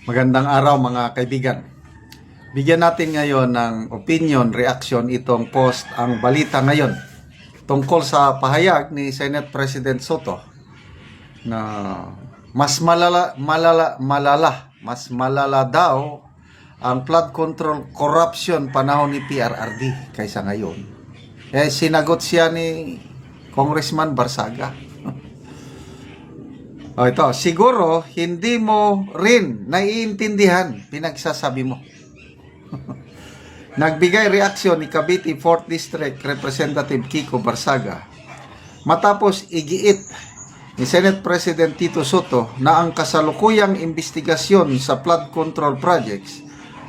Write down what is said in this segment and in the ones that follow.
Magandang araw mga kaibigan. Bigyan natin ngayon ng opinion, reaction itong post ang balita ngayon tungkol sa pahayag ni Senate President Soto na mas malala daw ang flood control corruption panahon ni PRRD kaysa ngayon. Sinagot siya ni Congressman Barsaga. Ito, siguro hindi mo rin naiintindihan pinagsasabi mo. Nagbigay reaksyon ni Cavite 4th District Representative Kiko Barsaga matapos igiit ni Senate President Tito Soto na ang kasalukuyang investigasyon sa flood control projects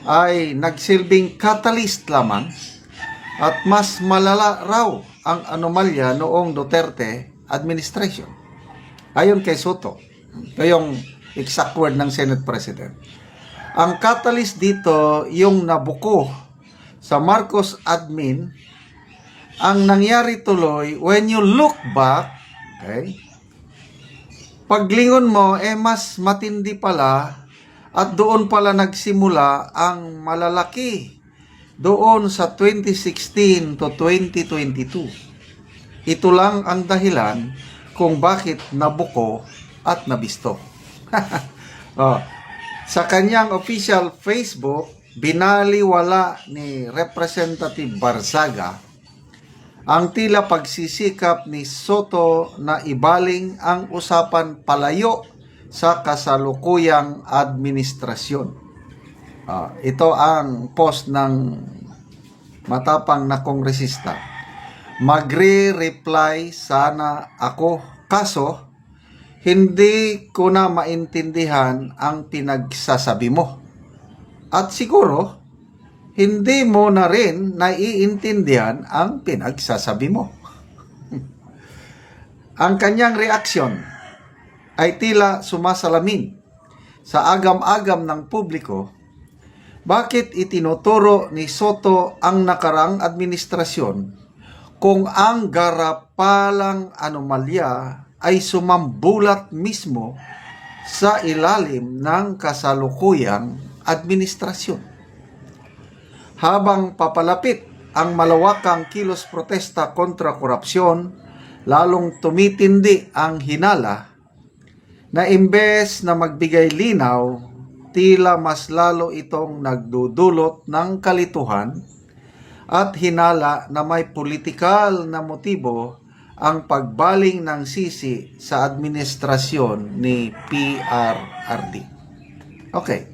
ay nagsilbing catalyst lamang at mas malala raw ang anomalya noong Duterte administration. Ayon kay Soto, ito yung exact word ng Senate President. Ang catalyst dito, yung nabuko sa Marcos admin, ang nangyari tuloy, when you look back, okay, paglingon mo, mas matindi pala at doon pala nagsimula ang malalaki doon sa 2016 to 2022. Ito lang ang dahilan kung bakit nabuko at nabisto. Sa kanyang official Facebook, binaliwala ni Representative Barsaga ang tila pagsisikap ni Soto na ibaling ang usapan palayo sa kasalukuyang administrasyon. Ito ang post ng matapang na kongresista. Magre-reply sana ako, kaso hindi ko na maintindihan ang pinagsasabi mo. At siguro, hindi mo na rin naiintindihan ang pinagsasabi mo. Ang kanyang reaksyon ay tila sumasalamin sa agam-agam ng publiko. Bakit itinuturo ni Soto ang nakarang administrasyon kung ang garapalang anomalya ay sumambulat mismo sa ilalim ng kasalukuyang administrasyon? Habang papalapit ang malawakang kilos protesta kontra korupsyon, lalong tumitindi ang hinala na imbes na magbigay linaw, tila mas lalo itong nagdudulot ng kalituhan at hinala na may politikal na motibo ang pagbaling ng sisi sa administrasyon ni PRRD. Okay.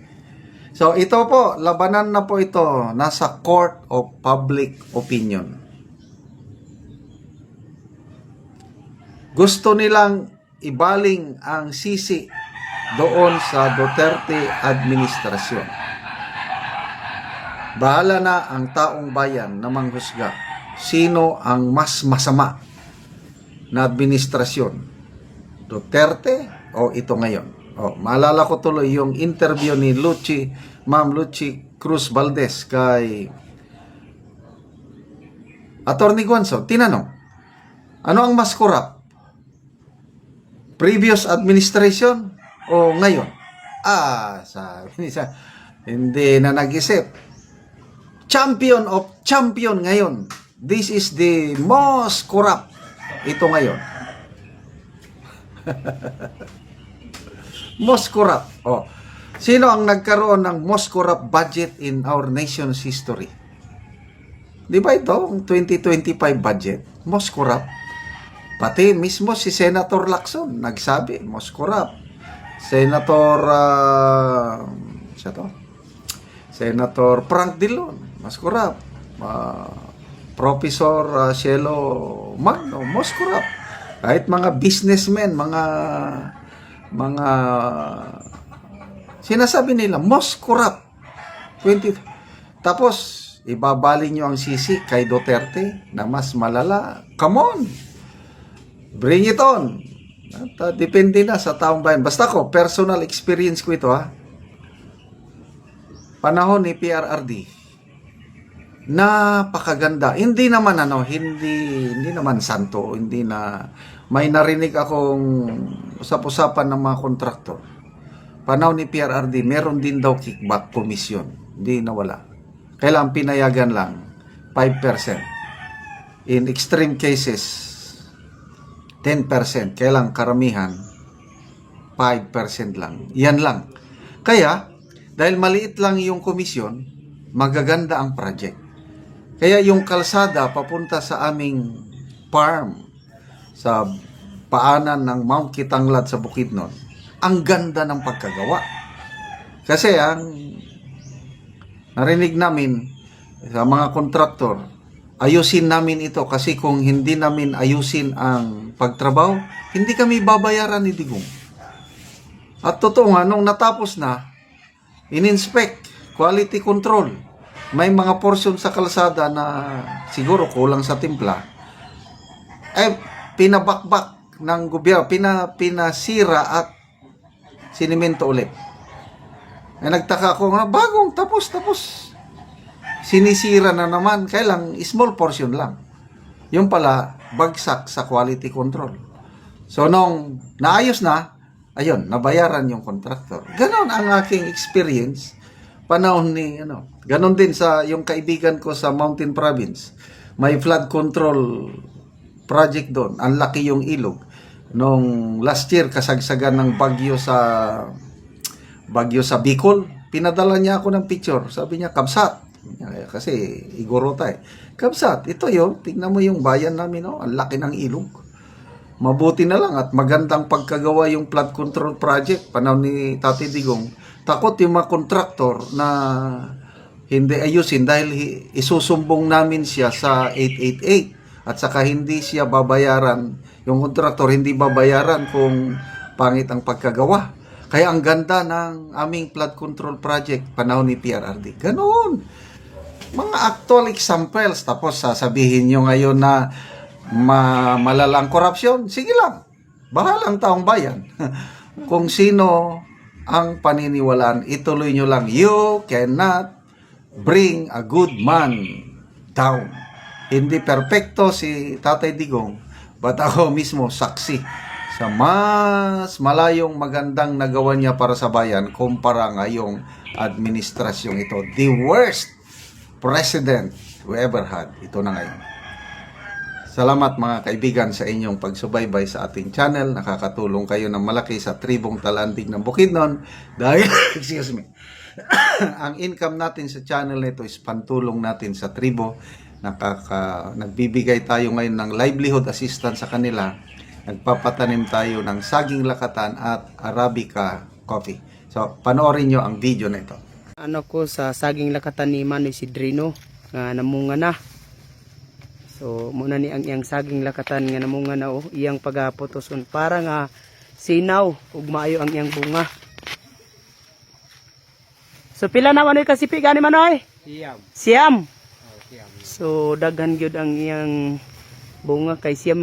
So ito po, labanan na po ito, nasa Court of Public Opinion. Gusto nilang ibaling ang sisi doon sa Duterte administrasyon. Bahala na ang taong bayan na manghusga sino ang mas masama na administrasyon, Duterte o ito ngayon. Maalala ko tuloy yung interview ni Ma'am Lucy Cruz Valdez kay Attorney Guanzo. Tinanong, ano ang mas corrupt? Previous administration o ngayon? Sabi niya, hindi na nag-isip. Champion of champion ngayon. This is the most corrupt. Ito ngayon. Most corrupt. Sino ang nagkaroon ng most corrupt budget in our nation's history? Di ba ito, ang 2025 budget? Most corrupt. Pati mismo si Senator Lacson nagsabi, most corrupt. Senator Frank Dillon, mas corrupt. Professor Cielo Magno, most corrupt. Kahit mga businessmen, mga sinasabi nila, most corrupt. Tapos, ibabali nyo ang sisi kay Duterte na mas malala. Come on! Bring it on! At depende na sa taong bayan. Basta ko, personal experience ko ito panahon ni PRRD, napakaganda. Hindi naman hindi naman santo, may narinig akong usap-usapan ng mga kontraktor. panahon ni PRRD, meron din daw kickback commission. Hindi nawala. Kailang pinayagan lang 5%. In extreme cases, 10%. Kailang karamihan, 5% lang. Yan lang. Kaya, dahil maliit lang yung komisyon, magaganda ang project. Kaya yung kalsada papunta sa aming farm, sa paanan ng Mount Kitanglad sa Bukidnon, ang ganda ng pagkagawa. Kasi ang narinig namin sa mga kontraktor, ayusin namin ito kasi kung hindi namin ayusin ang pagtrabaho, hindi kami babayaran ni Digong. At totoo nga, nung natapos na, in-inspect, quality control, may mga portion sa kalsada na siguro kulang sa timpla, pinabakbak ng gobyerno, pinasira at sinimento ulit. Nagtaka ako nga, bagong tapos. Sinisira na naman, kailang small portion lang. Yung pala, bagsak sa quality control. So, nung naayos na, ayun, nabayaran yung contractor. Ganon ang aking experience, panahon ni, ganon din sa yung kaibigan ko sa Mountain Province. May flood control project doon. Ang laki yung ilog. Nung last year, kasagsagan ng bagyo sa Bicol, pinadala niya ako ng picture. Sabi niya, Kabsat. Kasi Igorota Kabsat, ito yun. Tingnan mo yung bayan namin, ang laki ng ilog. Mabuti na lang at magandang pagkagawa yung flood control project. Panahon ni Tati Digong. Takot yung mga kontraktor na hindi ayusin dahil isusumbong namin siya sa 888 at saka hindi siya babayaran. Yung kontraktor hindi babayaran kung pangit ang pagkagawa. Kaya ang ganda ng aming flood control project panahon ni PRRD. Ganoon. Mga actual examples. Tapos sasabihin nyo ngayon na malalang korupsyon. Sige lang. Bahalang taong bayan. Kung sino ang paniniwalaan, ituloy nyo lang. You cannot bring a good man down. Hindi perpekto si Tatay Digong, but ako mismo saksi sa mas malayong magandang nagawa niya para sa bayan kumpara ngayong administrasyong ito. The worst president we ever had. Ito na ngayon. Salamat mga kaibigan sa inyong pagsubaybay sa ating channel. Nakakatulong kayo ng malaki sa tribong Talandig ng Bukidnon dahil, excuse me, ang income natin sa channel nito is pantulong natin sa tribo. Nagbibigay tayo ngayon ng livelihood assistance sa kanila. Nagpapatanim tayo ng saging lakatan at Arabica coffee. So, panoorin nyo ang video na ito. Ano ko sa saging lakatan ni Manoy Sidrino nga namunga na. So, muna ni ang iyang saging lakatan nga namunga na iyang pagaputoson para nga sinaw ug maayo ang iyang bunga. So, pila na Manoy kasipi gani Manoy? Siyam. So, daghan gyud ang iyang bunga kay siyam